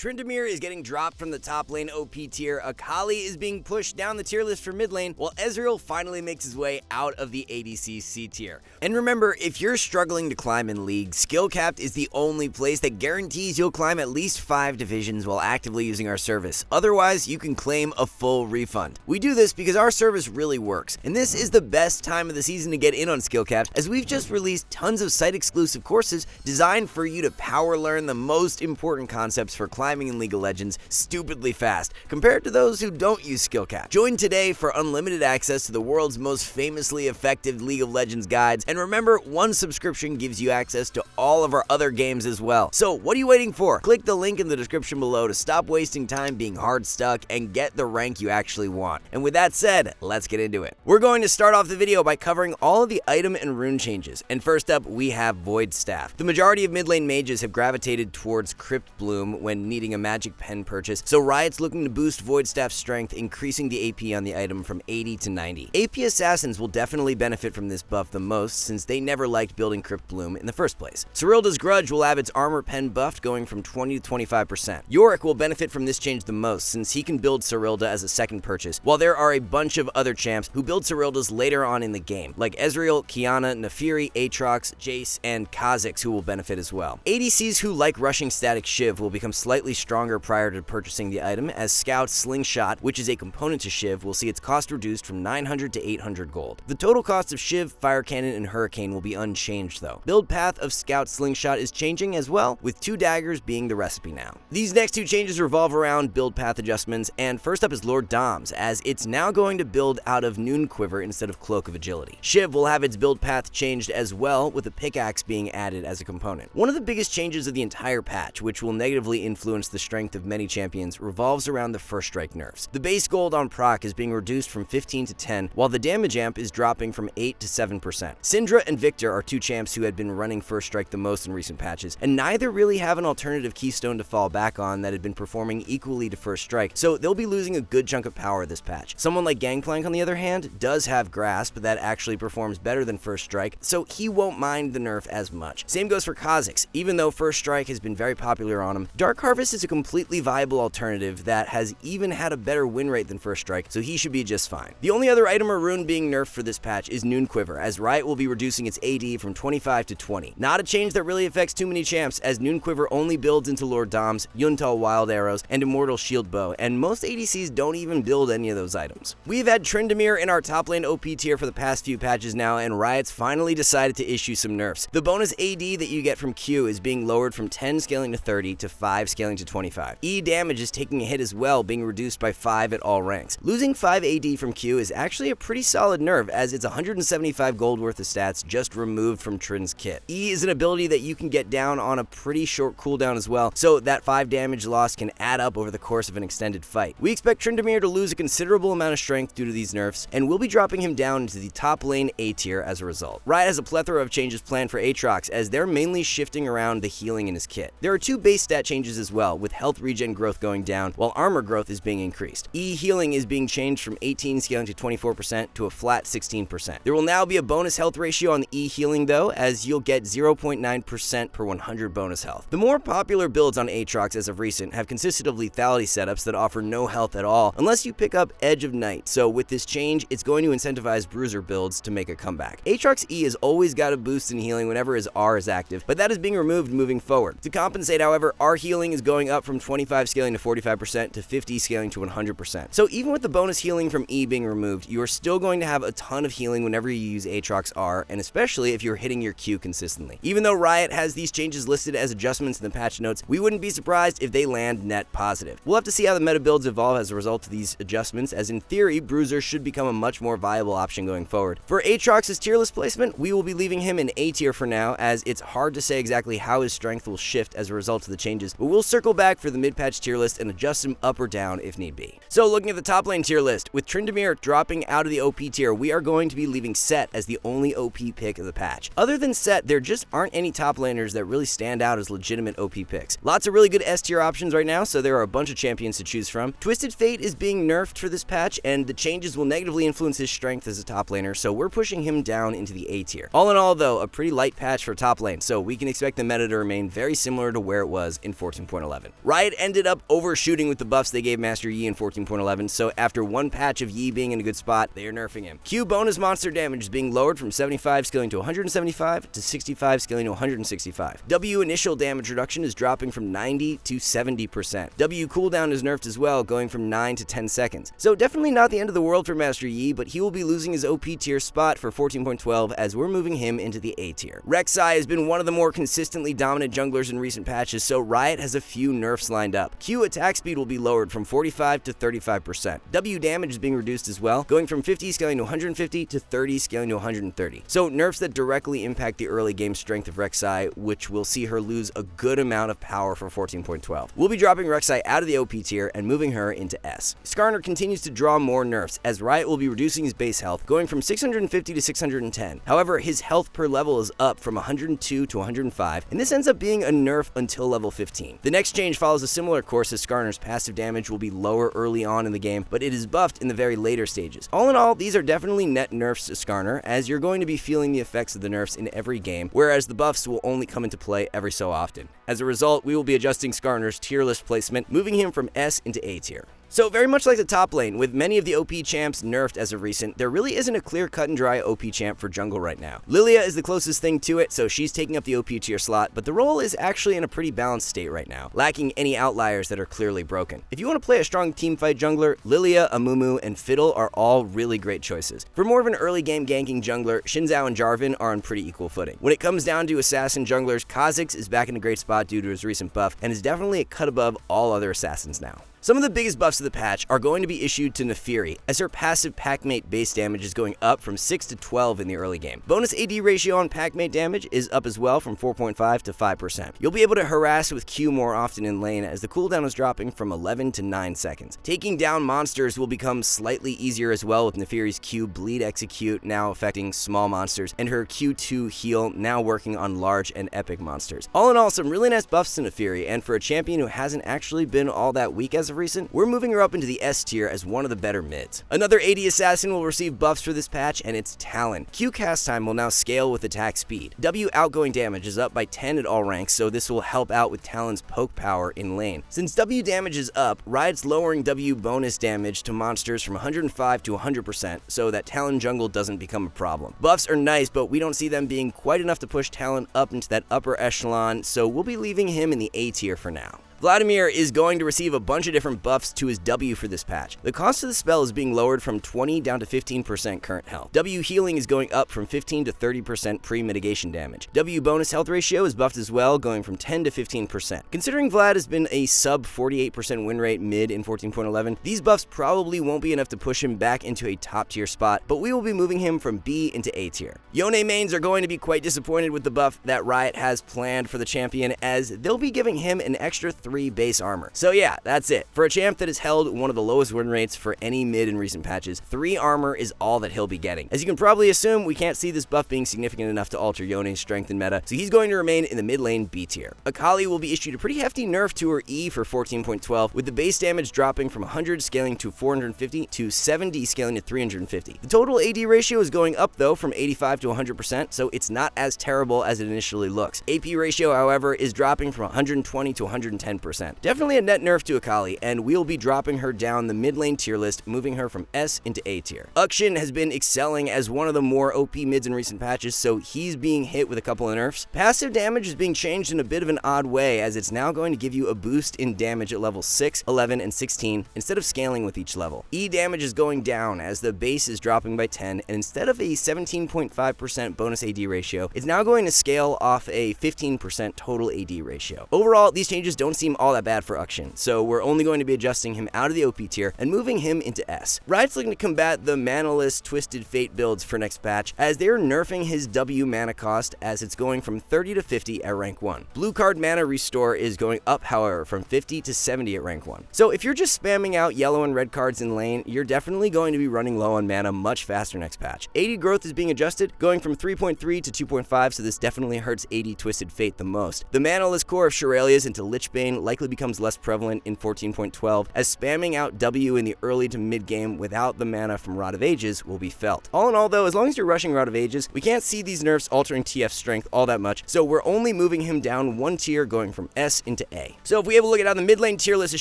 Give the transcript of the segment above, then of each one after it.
Tryndamere is getting dropped from the top lane OP tier, Akali is being pushed down the tier list for mid lane, while Ezreal finally makes his way out of the ADC C tier. And remember, if you're struggling to climb in League, SkillCapped is the only place that guarantees you'll climb at least 5 divisions while actively using our service. Otherwise, you can claim a full refund. We do this because our service really works, and this is the best time of the season to get in on SkillCapped, as we've just released tons of site-exclusive courses designed for you to power learn the most important concepts for climbing in League of Legends stupidly fast, compared to those who don't use SkillCapped. Join today for unlimited access to the world's most famously effective League of Legends guides, and remember, one subscription gives you access to all of our other games as well. So what are you waiting for? Click the link in the description below to stop wasting time being hard stuck and get the rank you actually want. And with that said, let's get into it. We're going to start off the video by covering all of the item and rune changes, and first up we have Void Staff. The majority of mid lane mages have gravitated towards Crypt Bloom when needing a magic pen purchase, so Riot's looking to boost Void Staff's strength, increasing the AP on the item from 80 to 90. AP assassins will definitely benefit from this buff the most, since they never liked building Crypt Bloom in the first place. Cyrilda's Grudge will have its armor pen buffed, going from 20 to 25%. Yorick will benefit from this change the most, since he can build Cyrilda as a second purchase, while there are a bunch of other champs who build Cyrildas later on in the game, like Ezreal, Kiana, Naafiri, Aatrox, Jace, and Kha'Zix, who will benefit as well. ADCs who like rushing static Shiv will become slightly stronger prior to purchasing the item, as Scout's Slingshot, which is a component to Shiv, will see its cost reduced from 900 to 800 gold. The total cost of Shiv, Fire Cannon, and Hurricane will be unchanged though. Build path of Scout's Slingshot is changing as well, with 2 daggers being the recipe now. These next 2 changes revolve around build path adjustments, and first up is Lord Dom's, as it's now going to build out of Noon Quiver instead of Cloak of Agility. Shiv will have its build path changed as well, with a pickaxe being added as a component. One of the biggest changes of the entire patch, which will negatively influence the strength of many champions, revolves around the first strike nerfs. The base gold on proc is being reduced from 15 to 10, while the damage amp is dropping from 8 to 7%. Syndra and Victor are 2 champs who had been running first strike the most in recent patches, and neither really have an alternative keystone to fall back on that had been performing equally to first strike, so they'll be losing a good chunk of power this patch. Someone like Gangplank, on the other hand, does have Grasp that actually performs better than first strike, so he won't mind the nerf as much. Same goes for Kha'Zix. Even though first strike has been very popular on him, Dark Harvest is a completely viable alternative that has even had a better win rate than first strike, so he should be just fine. The only other item or rune being nerfed for this patch is Noon Quiver, as Riot will be reducing its AD from 25 to 20. Not a change that really affects too many champs, as Noon Quiver only builds into Lord Dom's, Yuntal Wild Arrows, and Immortal Shield Bow, and most ADCs don't even build any of those items. We've had Tryndamere in our top lane OP tier for the past few patches now, and Riot's finally decided to issue some nerfs. The bonus AD that you get from Q is being lowered from 10 scaling to 30 to 5 scaling to 25. E damage is taking a hit as well, being reduced by 5 at all ranks. Losing 5 AD from Q is actually a pretty solid nerf, as it's 175 gold worth of stats just removed from Trin's kit. E is an ability that you can get down on a pretty short cooldown as well, so that 5 damage loss can add up over the course of an extended fight. We expect Tryndamere to lose a considerable amount of strength due to these nerfs, and we'll be dropping him down into the top lane A tier as a result. Riot has a plethora of changes planned for Aatrox, as they're mainly shifting around the healing in his kit. There are 2 base stat changes as well, with health regen growth going down, while armor growth is being increased. E healing is being changed from 18 scaling to 24% to a flat 16%. There will now be a bonus health ratio on the E healing though, as you'll get 0.9% per 100 bonus health. The more popular builds on Aatrox as of recent have consisted of lethality setups that offer no health at all, unless you pick up Edge of Night, so with this change, it's going to incentivize bruiser builds to make a comeback. Aatrox E has always got a boost in healing whenever his R is active, but that is being removed moving forward. To compensate, however, R healing is going up from 25 scaling to 45% to 50 scaling to 100%. So even with the bonus healing from E being removed, you are still going to have a ton of healing whenever you use Aatrox R, and especially if you're hitting your Q consistently. Even though Riot has these changes listed as adjustments in the patch notes, we wouldn't be surprised if they land net positive. We'll have to see how the meta builds evolve as a result of these adjustments, as in theory, Bruiser should become a much more viable option going forward. For Aatrox's tier list placement, we will be leaving him in A tier for now, as it's hard to say exactly how his strength will shift as a result of the changes, but we'll circle back for the mid-patch tier list and adjust him up or down if need be. So looking at the top lane tier list, with Tryndamere dropping out of the OP tier, we are going to be leaving Set as the only OP pick of the patch. Other than Set, there just aren't any top laners that really stand out as legitimate OP picks. Lots of really good S tier options right now, so there are a bunch of champions to choose from. Twisted Fate is being nerfed for this patch, and the changes will negatively influence his strength as a top laner, so we're pushing him down into the A tier. All in all though, a pretty light patch for top lane, so we can expect the meta to remain very similar to where it was in 14.11. 14.11. Riot ended up overshooting with the buffs they gave Master Yi in 14.11, so after one patch of Yi being in a good spot, they are nerfing him. Q bonus monster damage is being lowered from 75 scaling to 175 to 65 scaling to 165. W initial damage reduction is dropping from 90 to 70%. W cooldown is nerfed as well, going from 9 to 10 seconds. So definitely not the end of the world for Master Yi, but he will be losing his OP tier spot for 14.12 as we're moving him into the A tier. Rek'Sai has been one of the more consistently dominant junglers in recent patches, so Riot has a few nerfs lined up. Q attack speed will be lowered from 45 to 35%. W damage is being reduced as well, going from 50 scaling to 150 to 30 scaling to 130. So nerfs that directly impact the early game strength of Rek'Sai, which will see her lose a good amount of power for 14.12. We'll be dropping Rek'Sai out of the OP tier and moving her into S. Skarner continues to draw more nerfs, as Riot will be reducing his base health, going from 650 to 610. However, his health per level is up from 102 to 105, and this ends up being a nerf until level 15. The next change follows a similar course, as Skarner's passive damage will be lower early on in the game, but it is buffed in the very later stages. All in all, these are definitely net nerfs to Skarner, as you're going to be feeling the effects of the nerfs in every game, whereas the buffs will only come into play every so often. As a result, we will be adjusting Skarner's tier list placement, moving him from S into A tier. So very much like the top lane, with many of the OP champs nerfed as of recent, there really isn't a clear cut and dry OP champ for jungle right now. Lilia is the closest thing to it, so she's taking up the OP tier slot, but the role is actually in a pretty balanced state right now, lacking any outliers that are clearly broken. If you want to play a strong teamfight jungler, Lilia, Amumu, and Fiddle are all really great choices. For more of an early game ganking jungler, Xin Zhao and Jarvan are on pretty equal footing. When it comes down to assassin junglers, Kha'Zix is back in a great spot due to his recent buff, and is definitely a cut above all other assassins now. Some of the biggest buffs of the patch are going to be issued to Naafiri, as her passive packmate base damage is going up from 6 to 12 in the early game. Bonus AD ratio on packmate damage is up as well from 4.5 to 5%. You'll be able to harass with Q more often in lane, as the cooldown is dropping from 11 to 9 seconds. Taking down monsters will become slightly easier as well, with Naafiri's Q bleed execute now affecting small monsters, and her Q2 heal now working on large and epic monsters. All in all, some really nice buffs to Naafiri, and for a champion who hasn't actually been all that weak as of recent, we're moving her up into the S tier as one of the better mids. Another AD assassin will receive buffs for this patch, and it's Talon. Q cast time will now scale with attack speed. W outgoing damage is up by 10 at all ranks, so this will help out with Talon's poke power in lane. Since W damage is up, Riot's lowering W bonus damage to monsters from 105 to 100%, so that Talon jungle doesn't become a problem. Buffs are nice, but we don't see them being quite enough to push Talon up into that upper echelon, so we'll be leaving him in the A tier for now. Vladimir is going to receive a bunch of different buffs to his W for this patch. The cost of the spell is being lowered from 20 down to 15% current health. W healing is going up from 15 to 30% pre-mitigation damage. W bonus health ratio is buffed as well, going from 10 to 15%. Considering Vlad has been a sub 48% win rate mid in 14.11, these buffs probably won't be enough to push him back into a top tier spot, but we will be moving him from B into A tier. Yone mains are going to be quite disappointed with the buff that Riot has planned for the champion, as they'll be giving him an extra 3 base armor. So yeah, that's it. For a champ that has held one of the lowest win rates for any mid in recent patches, 3 armor is all that he'll be getting. As you can probably assume, we can't see this buff being significant enough to alter Yone's strength in meta, so he's going to remain in the mid lane B tier. Akali will be issued a pretty hefty nerf to her E for 14.12, with the base damage dropping from 100 scaling to 450 to 70 scaling to 350. The total AD ratio is going up though from 85 to 100%, so it's not as terrible as it initially looks. AP ratio, however, is dropping from 120 to 110%. Definitely a net nerf to Akali, and we'll be dropping her down the mid lane tier list, moving her from S into A tier. Uxin has been excelling as one of the more OP mids in recent patches, so he's being hit with a couple of nerfs. Passive damage is being changed in a bit of an odd way, as it's now going to give you a boost in damage at level 6, 11, and 16, instead of scaling with each level. E damage is going down as the base is dropping by 10, and instead of a 17.5% bonus AD ratio, it's now going to scale off a 15% total AD ratio. Overall, these changes don't seem all that bad for Uxin, so we're only going to be adjusting him out of the OP tier and moving him into S. Riot's looking to combat the manaless Twisted Fate builds for next patch, as they're nerfing his W mana cost, as it's going from 30 to 50 at rank 1. Blue card mana restore is going up, however, from 50 to 70 at rank 1. So if you're just spamming out yellow and red cards in lane, you're definitely going to be running low on mana much faster next patch. AD growth is being adjusted, going from 3.3 to 2.5, so this definitely hurts AD Twisted Fate the most. The manaless core of Shurelya's into Lichbane lane likely becomes less prevalent in 14.12, as spamming out W in the early to mid game without the mana from Rod of Ages will be felt. All in all though, as long as you're rushing Rod of Ages, we can't see these nerfs altering TF's strength all that much, so we're only moving him down one tier, going from S into A. So if we have a look at how the mid lane tier list is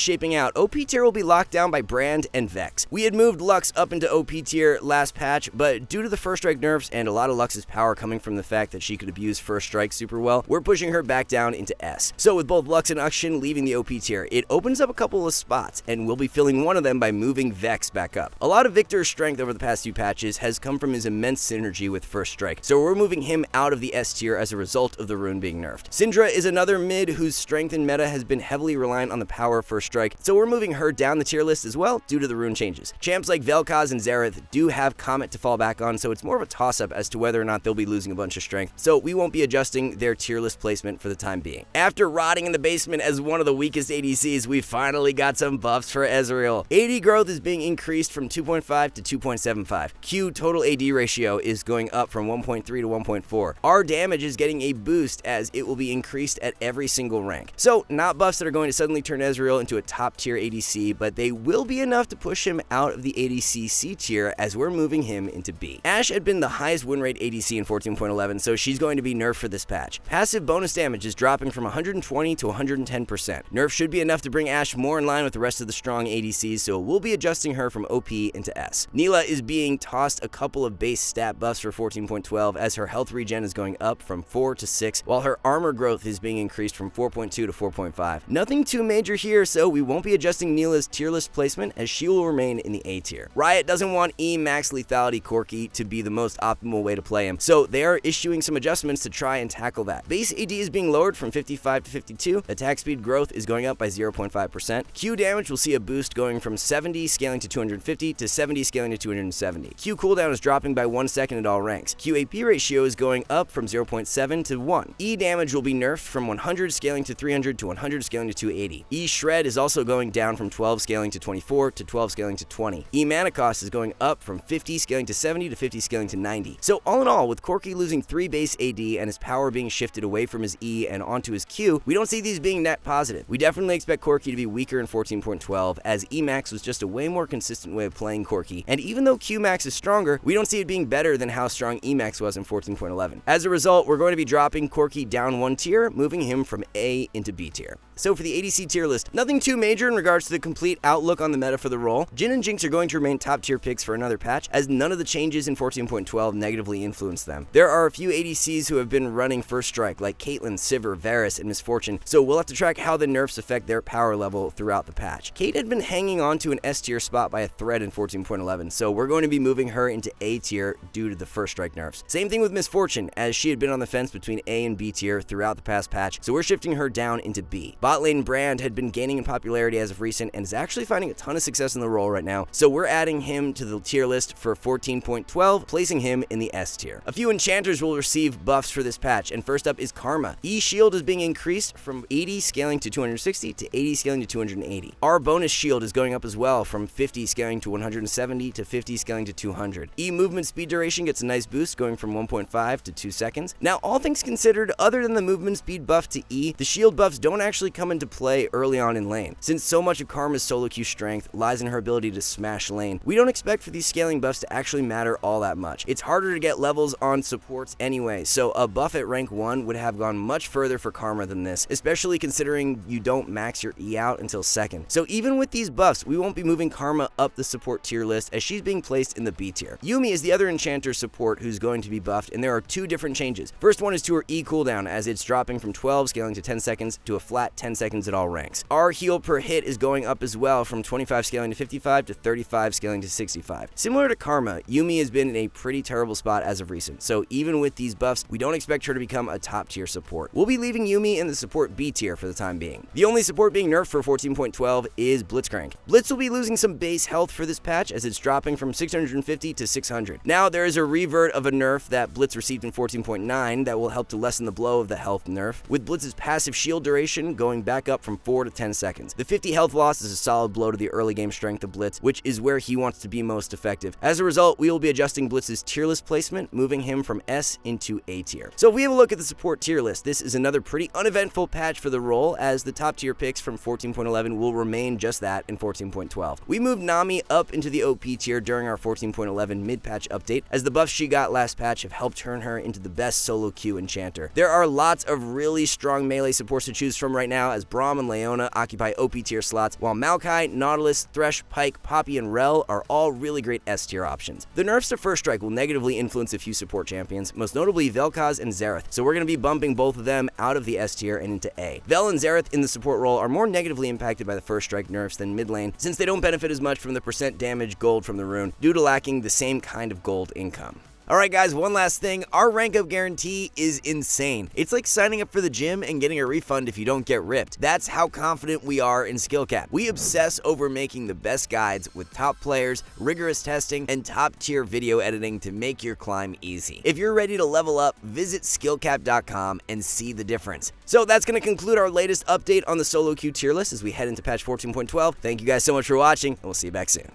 shaping out, OP tier will be locked down by Brand and Vex. We had moved Lux up into OP tier last patch, but due to the first strike nerfs and a lot of Lux's power coming from the fact that she could abuse first strike super well, we're pushing her back down into S. So with both Lux and Uxin leaving the OP tier, it opens up a couple of spots, and we'll be filling one of them by moving Vex back up. A lot of Victor's strength over the past few patches has come from his immense synergy with first strike, so we're moving him out of the S tier as a result of the rune being nerfed. Syndra is another mid whose strength in meta has been heavily reliant on the power of first strike, so we're moving her down the tier list as well due to the rune changes. Champs like Vel'Koz and Xerath do have Comet to fall back on, so it's more of a toss-up as to whether or not they'll be losing a bunch of strength, so we won't be adjusting their tier list placement for the time being. After rotting in the basement as one of the weakest ADCs, we finally got some buffs for Ezreal. AD growth is being increased from 2.5 to 2.75. Q total AD ratio is going up from 1.3 to 1.4. Our damage is getting a boost as it will be increased at every single rank. So not buffs that are going to suddenly turn Ezreal into a top tier ADC, but they will be enough to push him out of the ADC C tier as we're moving him into B. Ashe had been the highest win rate ADC in 14.11, so she's going to be nerfed for this patch. Passive bonus damage is dropping from 120 to 110%. Nerf should be enough to bring Ashe more in line with the rest of the strong ADCs, so we'll be adjusting her from OP into S. Neela is being tossed a couple of base stat buffs for 14.12 as her health regen is going up from 4 to 6, while her armor growth is being increased from 4.2 to 4.5. Nothing too major here, so we won't be adjusting Neela's tier list placement as she will remain in the A tier. Riot doesn't want E max lethality Corki to be the most optimal way to play him, so they are issuing some adjustments to try and tackle that. Base AD is being lowered from 55 to 52, attack speed growth is going up by 0.5%, Q damage will see a boost going from 70 scaling to 250 to 70 scaling to 270. Q cooldown is dropping by 1 second at all ranks. Q AP ratio is going up from 0.7 to 1. E damage will be nerfed from 100 scaling to 300 to 100 scaling to 280. E shred is also going down from 12 scaling to 24 to 12 scaling to 20. E mana cost is going up from 50 scaling to 70 to 50 scaling to 90. So all in all, with Corki losing 3 base AD and his power being shifted away from his E and onto his Q, we don't see these being net positive. We definitely expect Corki to be weaker in 14.12 as E max was just a way more consistent way of playing Corki, and even though Q max is stronger, we don't see it being better than how strong E max was in 14.11. As a result, we're going to be dropping Corki down one tier, moving him from A into B tier. So for the ADC tier list, nothing too major in regards to the complete outlook on the meta for the role. Jhin and Jinx are going to remain top tier picks for another patch, as none of the changes in 14.12 negatively influence them. There are a few ADCs who have been running first strike, like Caitlyn, Sivir, Varus, and Miss Fortune, so we'll have to track how the nerfs affect their power level throughout the patch. Kate had been hanging on to an S tier spot by a thread in 14.11, so we're going to be moving her into A tier due to the first strike nerfs. Same thing with Miss Fortune, as she had been on the fence between A and B tier throughout the past patch, so we're shifting her down into B. Bot lane Brand had been gaining in popularity as of recent and is actually finding a ton of success in the role right now, so we're adding him to the tier list for 14.12, placing him in the S tier. A few enchanters will receive buffs for this patch, and first up is Karma. E shield is being increased from 80 scaling to 260 to 80 scaling to 280. Our bonus shield is going up as well from 50 scaling to 170 to 50 scaling to 200. E movement speed duration gets a nice boost going from 1.5 to 2 seconds. Now all things considered, other than the movement speed buff to E, the shield buffs don't actually come into play early on in lane. Since so much of Karma's solo Q strength lies in her ability to smash lane, we don't expect for these scaling buffs to actually matter all that much. It's harder to get levels on supports anyway, so a buff at rank 1 would have gone much further for Karma than this, especially considering you don't max your E out until second. So even with these buffs, we won't be moving Karma up the support tier list as she's being placed in the B tier. Yuumi is the other enchanter support who's going to be buffed, and there are 2 different changes. First one is to her E cooldown, as it's dropping from 12 scaling to 10 seconds to a flat 10 seconds at all ranks. Our heal per hit is going up as well from 25 scaling to 55 to 35 scaling to 65. Similar to Karma, Yuumi has been in a pretty terrible spot as of recent, so even with these buffs, we don't expect her to become a top tier support. We'll be leaving Yuumi in the support B tier for the time being. The only support being nerfed for 14.12 is Blitzcrank. Blitz will be losing some base health for this patch as it's dropping from 650 to 600. Now there is a revert of a nerf that Blitz received in 14.9 that will help to lessen the blow of the health nerf, with Blitz's passive shield duration going back up from 4 to 10 seconds. The 50 health loss is a solid blow to the early game strength of Blitz, which is where he wants to be most effective. As a result, we will be adjusting Blitz's tier list placement, moving him from S into A tier. So if we have a look at the support tier list, this is another pretty uneventful patch for the role, as the top tier picks from 14.11 will remain just that in 14.12. We moved Nami up into the OP tier during our 14.11 mid-patch update, as the buffs she got last patch have helped turn her into the best solo queue enchanter. There are lots of really strong melee supports to choose from right now, as Braum and Leona occupy OP tier slots, while Maokai, Nautilus, Thresh, Pyke, Poppy, and Rel are all really great S tier options. The nerfs to First Strike will negatively influence a few support champions, most notably Vel'Koz and Xerath, so we're going to be bumping both of them out of the S tier and into A. Vel and Xerath in the support role are more negatively impacted by the First Strike nerfs than mid lane, since they don't benefit as much from the percent damage gold from the rune due to lacking the same kind of gold income. Alright guys, one last thing, our rank up guarantee is insane. It's like signing up for the gym and getting a refund if you don't get ripped. That's how confident we are in SkillCapped. We obsess over making the best guides with top players, rigorous testing, and top tier video editing to make your climb easy. If you're ready to level up, visit SkillCapped.com and see the difference. So that's going to conclude our latest update on the solo queue tier list as we head into patch 14.12. Thank you guys so much for watching, and we'll see you back soon.